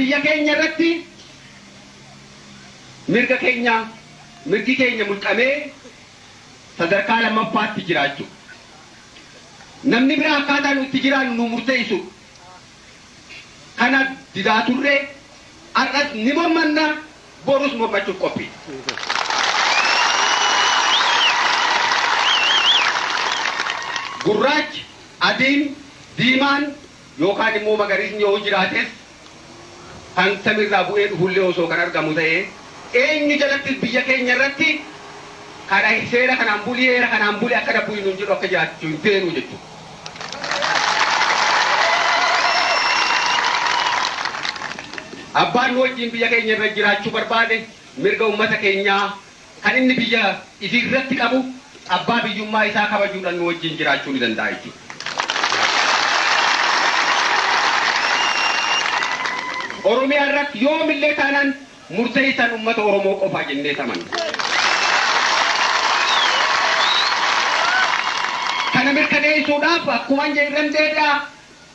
biyya keenya irratti mirga mirgi keenya mulqamee sadarkaa lammaffaatti jiraachuu namni biraa akkaataa nuti jiraannu nu murteessu kana didaa turre arras ni mormanna borus mormachuuf qophii. Gurraachi adiin diimaan yookaan immoo magariisni yoo jiraates kan samirraa bu'ee dhufullee osoo kan argamu ta'ee eenyu jalatti biyya keenya irratti kana seera kanaan bulii heera kanaan bulii akka dabbu hin jedhu akka jiraachuu hin feenu jechuudha. Abbaan wajjin biyya keenya irra jiraachuu barbaade mirga uummata keenyaa kan inni biyya irratti qabu abbaa biyyummaa isaa kabajuudhaan nu wajjin jiraachuu ni danda'a jechuudha. Oromiyaa irratti yoomillee taanaan murteessan uummata Oromoo qofaa jennee taman. Kana mirkaneessuudhaaf akkuma jedhan deebi'a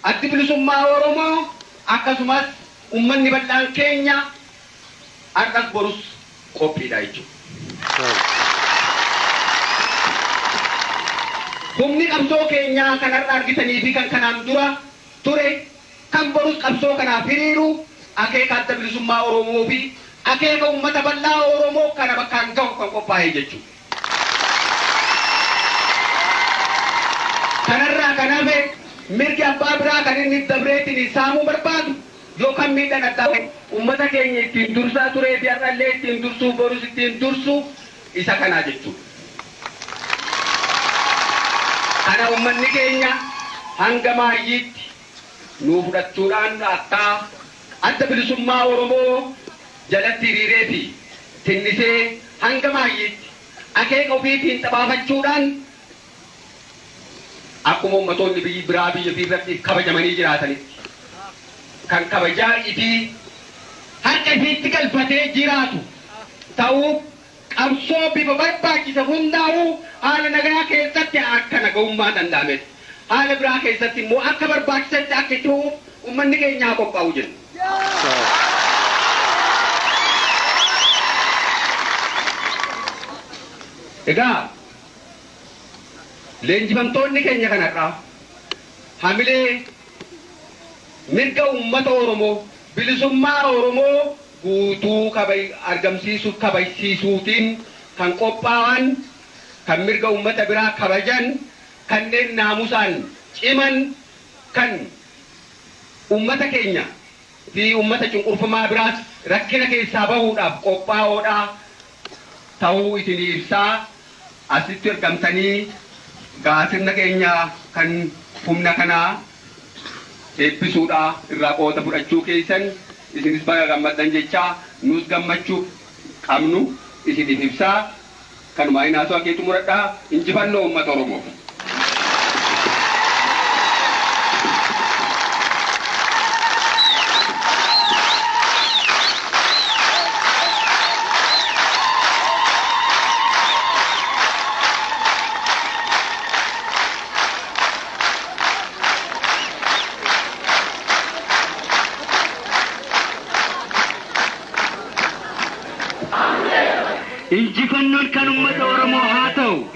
addi bilisummaa Oromoo akkasumas ummanni bal'aan keenya har'as borus qophiidha jechuudha. Humni qabsoo keenyaa kan har'a argitanii fi kan kanaan dura ture kan borus qabsoo kanaaf hiriiru akeeka adda bilisummaa Oromoo fi akeeka ummata bal'aa Oromoo kana bakkaan gahu kan qophaa'e jechuudha. Kanarraa kan hafe mirgi abbaa biraa kan inni dabreetiin saamuu barbaadu yookaan miidhaan addaa ummata keenya ittiin dursaa turee fi har'allee ittiin dursuu borus ittiin dursuu isa kanaa jechuudha. Kana ummanni keenya hanga maayyiitti nuu fudhachuudhaan akka adda bilisummaa Oromoo jalatti hiriiree fi tinnisee hanga maayyiitti akeeka ofiitiin xabaafachuudhaan akkuma ummatoonni biraa biyya irratti kabajamanii jiraatanitti kan kabajaa itti harka ifiitti galfatee jiraatu ta'uu qabsoo bifa barbaachisa hundaa'uu haala nagaa keessatti akka nagahummaa danda'ame haala biraa keessatti immoo akka barbaachisatti akka itti ummanni keenya qophaa'u jenna. Egaa leenjifamtoonni keenya kanarraa hamilee mirga uummata Oromoo bilisummaa Oromoo guutuu argamsiisuuf kabajsiisuutiin kan qophaa'an kan mirga uummata biraa kabajan kanneen naamusaan ciman kan uummata keenya fi uummata cunqurfamaa biraas rakkina keessaa bahuudhaaf qophaa'oodha ta'uu isin ibsaa asitti argamtanii gaasirna keenya kan humna kanaa eebbisuudha irraa qooda fudhachuu keessan isinis baga gammaddan jechaa nus gammachuu qabnu isiniif ibsaa kanuma inaasoo akeetu muradhaa injifannoo uummata Oromoo. injifannoon kan uummata Oromoo haa ta'u.